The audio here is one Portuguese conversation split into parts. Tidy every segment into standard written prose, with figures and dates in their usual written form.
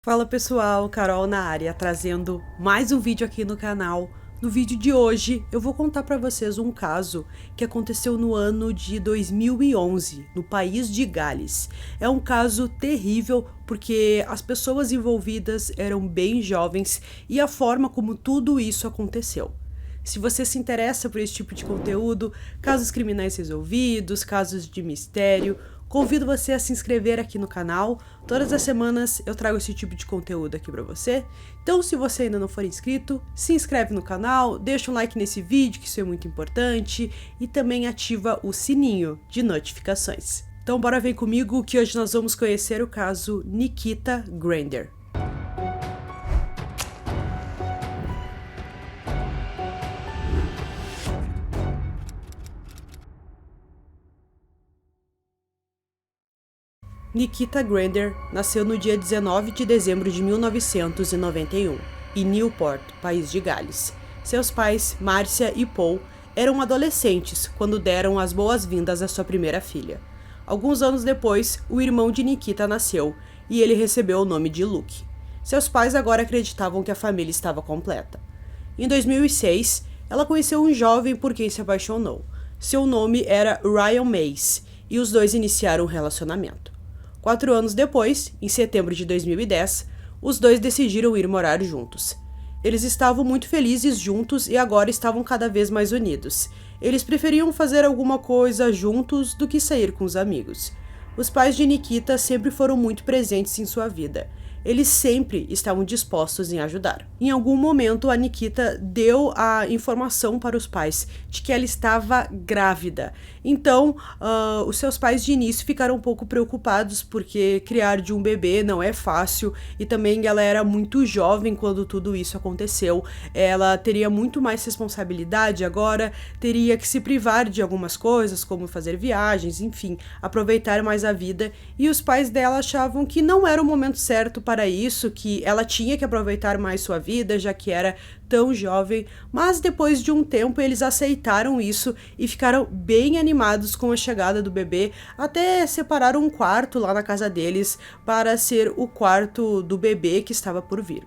Fala pessoal, Carol na área, trazendo mais um vídeo aqui no canal. No vídeo de hoje eu vou contar para vocês um caso que aconteceu no ano de 2011, no país de Gales. É um caso terrível porque as pessoas envolvidas eram bem jovens e a forma como tudo isso aconteceu. Se você se interessa por esse tipo de conteúdo, casos criminais resolvidos, casos de mistério, convido você a se inscrever aqui no canal. Todas as semanas eu trago esse tipo de conteúdo aqui pra você. Então, se você ainda não for inscrito, se inscreve no canal, deixa um like nesse vídeo, que isso é muito importante, e também ativa o sininho de notificações. Então, bora ver comigo que hoje nós vamos conhecer o caso Nikita Grander. Nikita Grander nasceu no dia 19 de dezembro de 1991, em Newport, país de Gales. Seus pais, Marcia e Paul, eram adolescentes quando deram as boas-vindas à sua primeira filha. Alguns anos depois, o irmão de Nikita nasceu e ele recebeu o nome de Luke. Seus pais agora acreditavam que a família estava completa. Em 2006, ela conheceu um jovem por quem se apaixonou. Seu nome era Ryan Mays e os dois iniciaram um relacionamento. 4 anos depois, em setembro de 2010, os dois decidiram ir morar juntos. Eles estavam muito felizes juntos e agora estavam cada vez mais unidos. Eles preferiam fazer alguma coisa juntos do que sair com os amigos. Os pais de Nikita sempre foram muito presentes em sua vida. Eles sempre estavam dispostos em ajudar. Em algum momento, a Nikita deu a informação para os pais de que ela estava grávida. Então, os seus pais de início ficaram um pouco preocupados porque criar de um bebê não é fácil e também ela era muito jovem quando tudo isso aconteceu. Ela teria muito mais responsabilidade agora, teria que se privar de algumas coisas, como fazer viagens, enfim, aproveitar mais a vida. E os pais dela achavam que não era o momento certo para isso, que ela tinha que aproveitar mais sua vida, já que era tão jovem, mas depois de um tempo eles aceitaram isso e ficaram bem animados com a chegada do bebê, até separaram um quarto lá na casa deles para ser o quarto do bebê que estava por vir.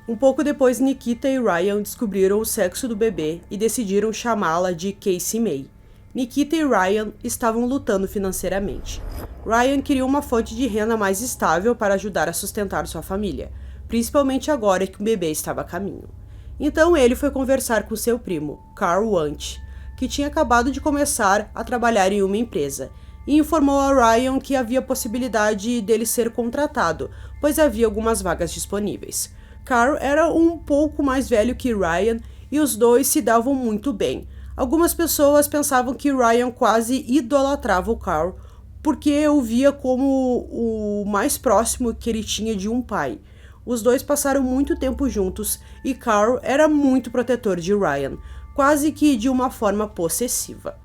Um pouco depois, Nikita e Ryan descobriram o sexo do bebê e decidiram chamá-la de Casey May. Nikita e Ryan estavam lutando financeiramente. Ryan queria uma fonte de renda mais estável para ajudar a sustentar sua família, principalmente agora que o bebê estava a caminho. Então ele foi conversar com seu primo, Carl Wundt, que tinha acabado de começar a trabalhar em uma empresa, e informou a Ryan que havia possibilidade dele ser contratado, pois havia algumas vagas disponíveis. Carl era um pouco mais velho que Ryan e os dois se davam muito bem. Algumas pessoas pensavam que Ryan quase idolatrava o Carl, porque o via como o mais próximo que ele tinha de um pai. Os dois passaram muito tempo juntos e Carl era muito protetor de Ryan, quase que de uma forma possessiva.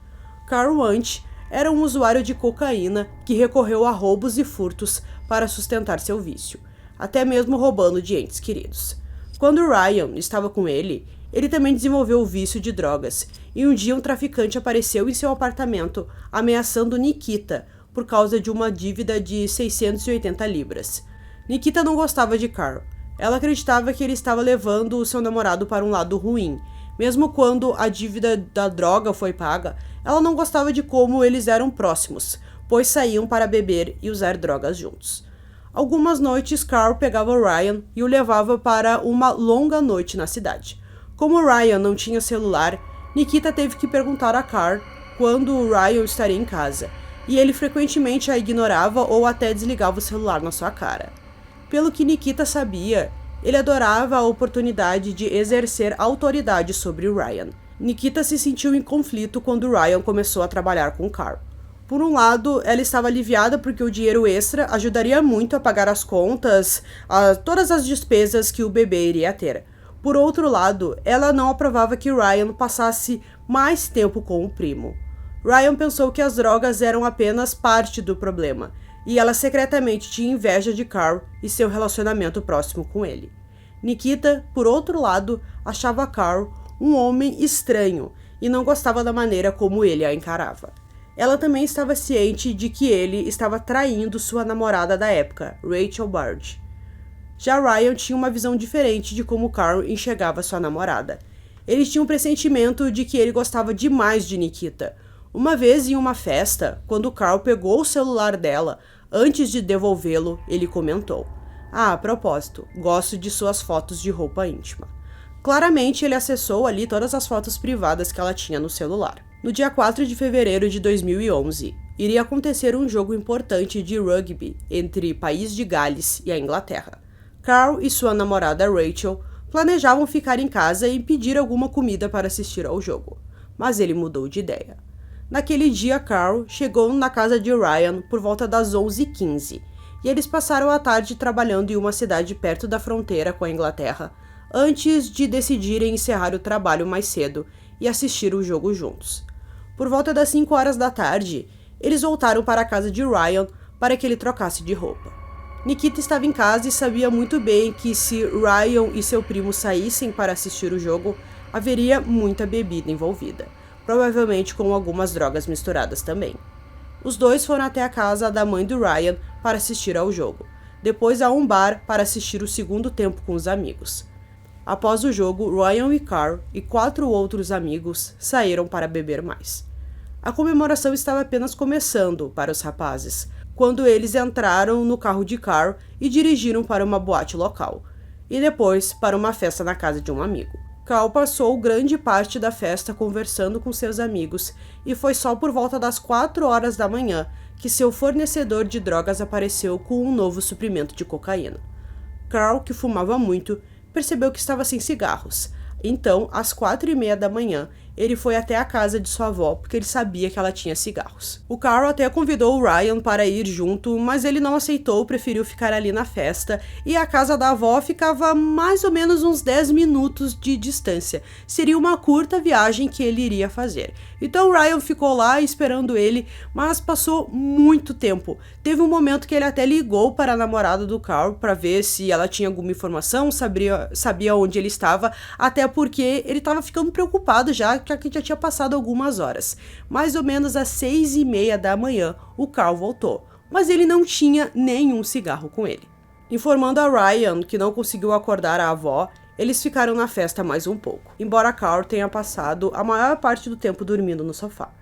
Carl Wundt era um usuário de cocaína que recorreu a roubos e furtos para sustentar seu vício, até mesmo roubando de entes queridos. Quando Ryan estava com ele também desenvolveu o vício de drogas, e um dia um traficante apareceu em seu apartamento ameaçando Nikita por causa de uma dívida de 680 libras. Nikita não gostava de Carl. Ela acreditava que ele estava levando o seu namorado para um lado ruim. Mesmo quando a dívida da droga foi paga, ela não gostava de como eles eram próximos, pois saíam para beber e usar drogas juntos. Algumas noites, Carl pegava Ryan e o levava para uma longa noite na cidade. Como Ryan não tinha celular, Nikita teve que perguntar a Carl quando Ryan estaria em casa, e ele frequentemente a ignorava ou até desligava o celular na sua cara. Pelo que Nikita sabia, ele adorava a oportunidade de exercer autoridade sobre Ryan. Nikita se sentiu em conflito quando Ryan começou a trabalhar com Carl. Por um lado, ela estava aliviada porque o dinheiro extra ajudaria muito a pagar as contas, todas as despesas que o bebê iria ter. Por outro lado, ela não aprovava que Ryan passasse mais tempo com o primo. Ryan pensou que as drogas eram apenas parte do problema, e ela secretamente tinha inveja de Carl e seu relacionamento próximo com ele. Nikita, por outro lado, achava Carl um homem estranho e não gostava da maneira como ele a encarava. Ela também estava ciente de que ele estava traindo sua namorada da época, Rachel Bard. Já Ryan tinha uma visão diferente de como Carl enxergava sua namorada. Ele tinha um pressentimento de que ele gostava demais de Nikita. Uma vez em uma festa, quando Carl pegou o celular dela, antes de devolvê-lo, ele comentou: a propósito, gosto de suas fotos de roupa íntima. Claramente, ele acessou ali todas as fotos privadas que ela tinha no celular. No dia 4 de fevereiro de 2011, iria acontecer um jogo importante de rugby entre País de Gales e a Inglaterra. Carl e sua namorada Rachel planejavam ficar em casa e pedir alguma comida para assistir ao jogo, mas ele mudou de ideia. Naquele dia, Carl chegou na casa de Ryan por volta das 11h15, e eles passaram a tarde trabalhando em uma cidade perto da fronteira com a Inglaterra, antes de decidirem encerrar o trabalho mais cedo e assistir o jogo juntos. Por volta das 5 horas da tarde, eles voltaram para a casa de Ryan para que ele trocasse de roupa. Nikita estava em casa e sabia muito bem que se Ryan e seu primo saíssem para assistir o jogo, haveria muita bebida envolvida, provavelmente com algumas drogas misturadas também. Os dois foram até a casa da mãe do Ryan para assistir ao jogo, depois a um bar para assistir o segundo tempo com os amigos. Após o jogo, Ryan e Carl e 4 outros amigos saíram para beber mais. A comemoração estava apenas começando para os rapazes, quando eles entraram no carro de Carl e dirigiram para uma boate local, e depois para uma festa na casa de um amigo. Carl passou grande parte da festa conversando com seus amigos e foi só por volta das 4 horas da manhã que seu fornecedor de drogas apareceu com um novo suprimento de cocaína. Carl, que fumava muito, percebeu que estava sem cigarros. Então, às 4h30 da manhã, ele foi até a casa de sua avó porque ele sabia que ela tinha cigarros. O Carl até convidou o Ryan para ir junto, mas ele não aceitou, preferiu ficar ali na festa, e a casa da avó ficava mais ou menos uns 10 minutos de distância. Seria uma curta viagem que ele iria fazer. Então o Ryan ficou lá esperando ele, mas passou muito tempo. Teve um momento que ele até ligou para a namorada do Carl para ver se ela tinha alguma informação, sabia onde ele estava, até porque ele estava ficando preocupado já que já tinha passado algumas horas. Mais ou menos às 6h30 da manhã, o Carl voltou, mas ele não tinha nenhum cigarro com ele. Informando a Ryan que não conseguiu acordar a avó, eles ficaram na festa mais um pouco, embora Carl tenha passado a maior parte do tempo dormindo no sofá.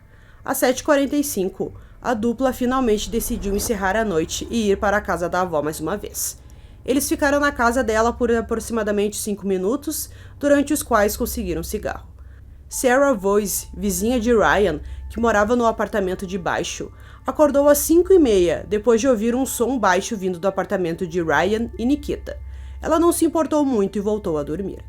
Às 7h45, a dupla finalmente decidiu encerrar a noite e ir para a casa da avó mais uma vez. Eles ficaram na casa dela por aproximadamente 5 minutos, durante os quais conseguiram um cigarro. Sarah Voice, vizinha de Ryan, que morava no apartamento de baixo, acordou às 5h30, depois de ouvir um som baixo vindo do apartamento de Ryan e Nikita. Ela não se importou muito e voltou a dormir.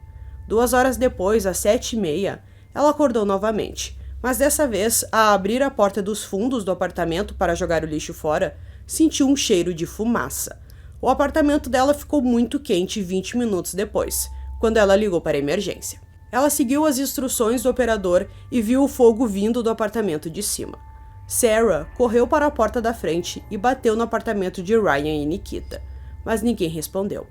2 horas depois, às 7h30, ela acordou novamente, mas dessa vez, a abrir a porta dos fundos do apartamento para jogar o lixo fora, sentiu um cheiro de fumaça. O apartamento dela ficou muito quente 20 minutos depois, quando ela ligou para a emergência. Ela seguiu as instruções do operador e viu o fogo vindo do apartamento de cima. Sarah correu para a porta da frente e bateu no apartamento de Ryan e Nikita, mas ninguém respondeu.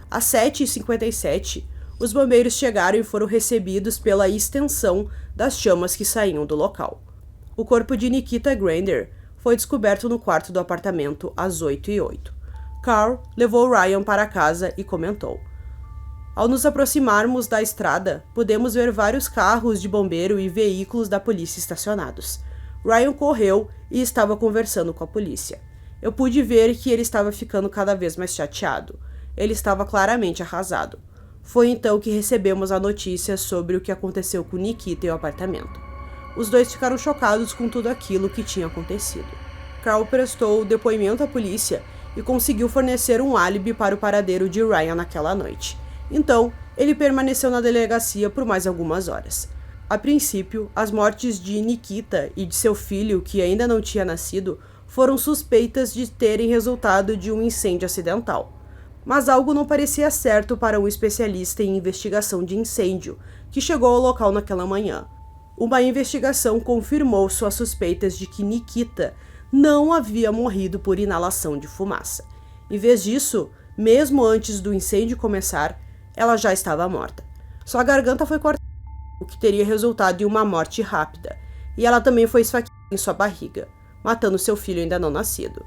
Às 7h57, os bombeiros chegaram e foram recebidos pela extensão das chamas que saíam do local. O corpo de Nikita Grander foi descoberto no quarto do apartamento às 8h08. Carl levou Ryan para casa e comentou: ao nos aproximarmos da estrada, pudemos ver vários carros de bombeiro e veículos da polícia estacionados. Ryan correu e estava conversando com a polícia. Eu pude ver que ele estava ficando cada vez mais chateado. Ele estava claramente arrasado. Foi então que recebemos a notícia sobre o que aconteceu com Nikita e o apartamento. Os dois ficaram chocados com tudo aquilo que tinha acontecido. Carl prestou depoimento à polícia e conseguiu fornecer um álibi para o paradeiro de Ryan naquela noite. Então, ele permaneceu na delegacia por mais algumas horas. A princípio, as mortes de Nikita e de seu filho, que ainda não tinha nascido, foram suspeitas de terem resultado de um incêndio acidental. Mas algo não parecia certo para um especialista em investigação de incêndio, que chegou ao local naquela manhã. Uma investigação confirmou suas suspeitas de que Nikita não havia morrido por inalação de fumaça. Em vez disso, mesmo antes do incêndio começar, ela já estava morta. Sua garganta foi cortada, o que teria resultado em uma morte rápida, e ela também foi esfaqueada em sua barriga, matando seu filho ainda não nascido.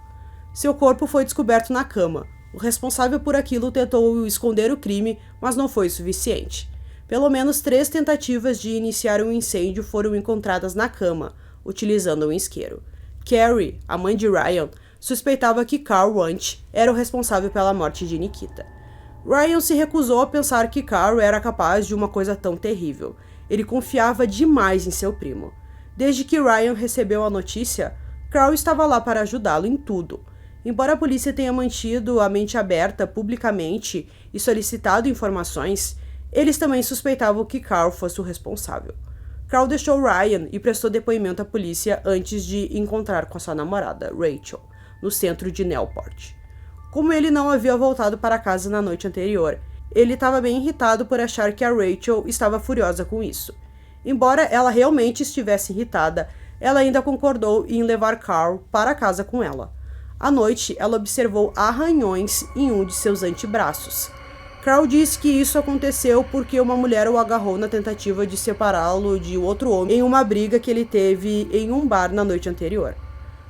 Seu corpo foi descoberto na cama, O responsável por aquilo tentou esconder o crime, mas não foi suficiente. Pelo menos 3 tentativas de iniciar um incêndio foram encontradas na cama, utilizando um isqueiro. Carrie, a mãe de Ryan, suspeitava que Carl Wunsch era o responsável pela morte de Nikita. Ryan se recusou a pensar que Carl era capaz de uma coisa tão terrível. Ele confiava demais em seu primo. Desde que Ryan recebeu a notícia, Carl estava lá para ajudá-lo em tudo. Embora a polícia tenha mantido a mente aberta publicamente e solicitado informações, eles também suspeitavam que Carl fosse o responsável. Carl deixou Ryan e prestou depoimento à polícia antes de encontrar com a sua namorada, Rachel, no centro de Newport. Como ele não havia voltado para casa na noite anterior, ele estava bem irritado por achar que a Rachel estava furiosa com isso. Embora ela realmente estivesse irritada, ela ainda concordou em levar Carl para casa com ela. À noite, ela observou arranhões em um de seus antebraços. Carl disse que isso aconteceu porque uma mulher o agarrou na tentativa de separá-lo de outro homem em uma briga que ele teve em um bar na noite anterior.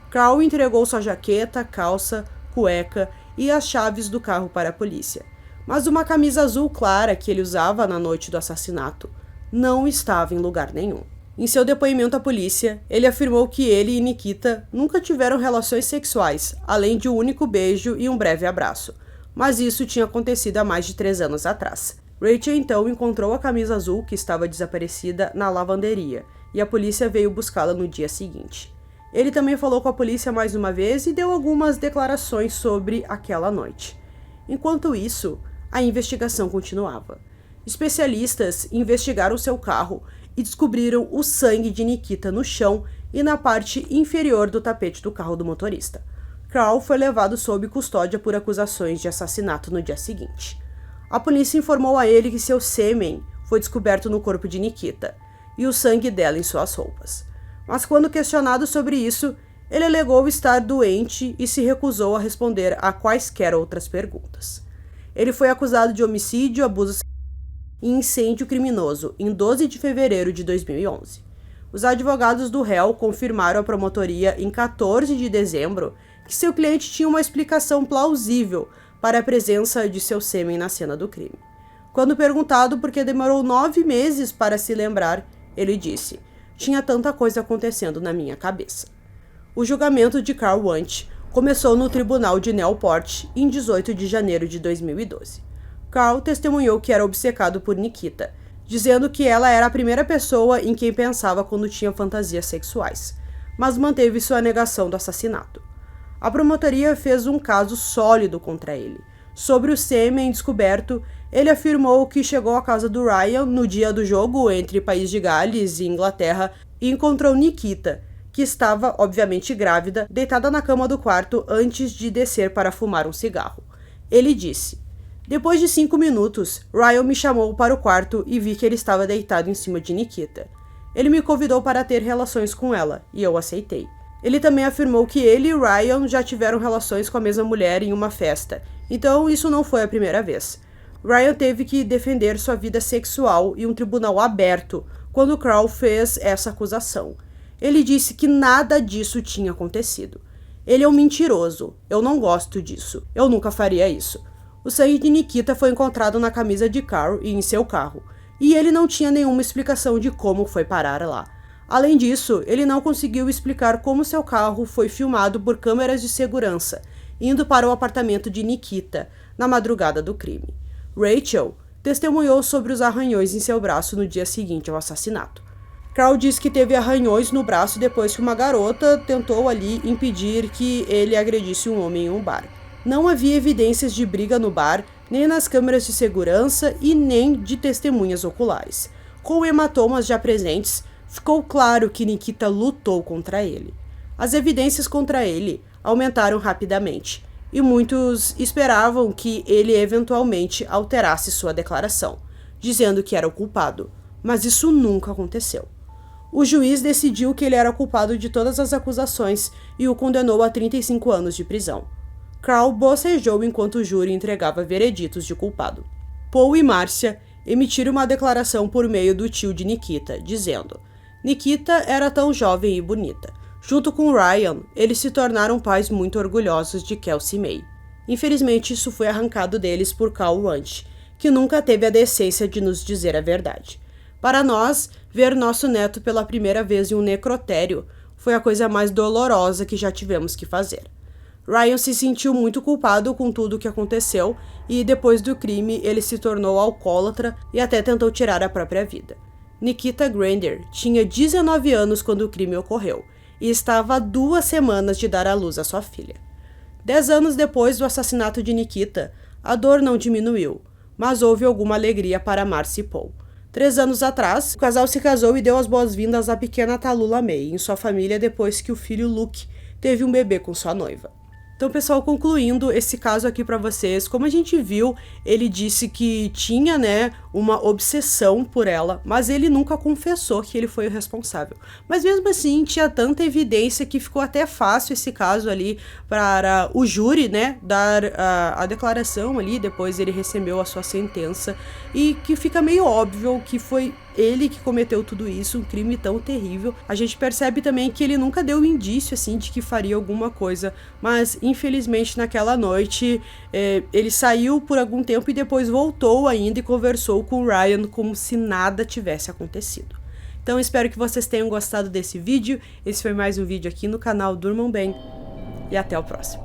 Carl entregou sua jaqueta, calça, cueca e as chaves do carro para a polícia, mas uma camisa azul clara que ele usava na noite do assassinato não estava em lugar nenhum. Em seu depoimento à polícia, ele afirmou que ele e Nikita nunca tiveram relações sexuais, além de um único beijo e um breve abraço, mas isso tinha acontecido há mais de 3 anos atrás. Rachel então encontrou a camisa azul que estava desaparecida na lavanderia, e a polícia veio buscá-la no dia seguinte. Ele também falou com a polícia mais uma vez e deu algumas declarações sobre aquela noite. Enquanto isso, a investigação continuava. Especialistas investigaram seu carro e descobriram o sangue de Nikita no chão e na parte inferior do tapete do carro do motorista. Carl foi levado sob custódia por acusações de assassinato no dia seguinte. A polícia informou a ele que seu sêmen foi descoberto no corpo de Nikita e o sangue dela em suas roupas. Mas quando questionado sobre isso, ele alegou estar doente e se recusou a responder a quaisquer outras perguntas. Ele foi acusado de homicídio, abuso sexual e incêndio criminoso em 12 de fevereiro de 2011. Os advogados do réu confirmaram à promotoria em 14 de dezembro que seu cliente tinha uma explicação plausível para a presença de seu sêmen na cena do crime. Quando perguntado por que demorou 9 meses para se lembrar, ele disse: "Tinha tanta coisa acontecendo na minha cabeça." O julgamento de Carl Wunsch começou no tribunal de Newport em 18 de janeiro de 2012. Carl testemunhou que era obcecado por Nikita, dizendo que ela era a primeira pessoa em quem pensava quando tinha fantasias sexuais, mas manteve sua negação do assassinato. A promotoria fez um caso sólido contra ele. Sobre o sêmen descoberto, ele afirmou que chegou à casa do Ryan no dia do jogo entre País de Gales e Inglaterra e encontrou Nikita, que estava, obviamente grávida, deitada na cama do quarto antes de descer para fumar um cigarro. Ele disse: "Depois de 5 minutos, Ryan me chamou para o quarto e vi que ele estava deitado em cima de Nikita. Ele me convidou para ter relações com ela, e eu aceitei." Ele também afirmou que ele e Ryan já tiveram relações com a mesma mulher em uma festa, então isso não foi a primeira vez. Ryan teve que defender sua vida sexual em um tribunal aberto quando Carl fez essa acusação. Ele disse que nada disso tinha acontecido. "Ele é um mentiroso. Eu não gosto disso. Eu nunca faria isso." O sangue de Nikita foi encontrado na camisa de Carl e em seu carro, e ele não tinha nenhuma explicação de como foi parar lá. Além disso, ele não conseguiu explicar como seu carro foi filmado por câmeras de segurança, indo para o apartamento de Nikita na madrugada do crime. Rachel testemunhou sobre os arranhões em seu braço no dia seguinte ao assassinato. Carl disse que teve arranhões no braço depois que uma garota tentou ali impedir que ele agredisse um homem em um bar. Não havia evidências de briga no bar, nem nas câmeras de segurança e nem de testemunhas oculares. Com hematomas já presentes, ficou claro que Nikita lutou contra ele. As evidências contra ele aumentaram rapidamente, e muitos esperavam que ele eventualmente alterasse sua declaração, dizendo que era o culpado, mas isso nunca aconteceu. O juiz decidiu que ele era culpado de todas as acusações e o condenou a 35 anos de prisão. Carl bocejou enquanto o júri entregava vereditos de culpado. Paul e Marcia emitiram uma declaração por meio do tio de Nikita, dizendo: "Nikita era tão jovem e bonita. Junto com Ryan, eles se tornaram pais muito orgulhosos de Kelsey May." Infelizmente, isso foi arrancado deles por Cal Ranch, que nunca teve a decência de nos dizer a verdade. Para nós, ver nosso neto pela primeira vez em um necrotério foi a coisa mais dolorosa que já tivemos que fazer. Ryan se sentiu muito culpado com tudo o que aconteceu e, depois do crime, ele se tornou alcoólatra e até tentou tirar a própria vida. Nikita Grander tinha 19 anos quando o crime ocorreu e estava há 2 semanas de dar à luz a sua filha. 10 anos depois do assassinato de Nikita, a dor não diminuiu, mas houve alguma alegria para Marcy e Paul. 3 anos atrás, o casal se casou e deu as boas-vindas à pequena Tallulah May em sua família depois que o filho Luke teve um bebê com sua noiva. Então, pessoal, concluindo esse caso aqui pra vocês, como a gente viu, ele disse que tinha, uma obsessão por ela, mas ele nunca confessou que ele foi o responsável. Mas mesmo assim, tinha tanta evidência que ficou até fácil esse caso ali para o júri, dar a declaração ali, depois ele recebeu a sua sentença, e que fica meio óbvio que foi ele que cometeu tudo isso, um crime tão terrível. A gente percebe também que ele nunca deu indício, assim, de que faria alguma coisa, mas infelizmente naquela noite ele saiu por algum tempo e depois voltou ainda e conversou com o Ryan como se nada tivesse acontecido. Então espero que vocês tenham gostado desse vídeo. Esse foi mais um vídeo aqui no canal Durmam Bem e até o próximo.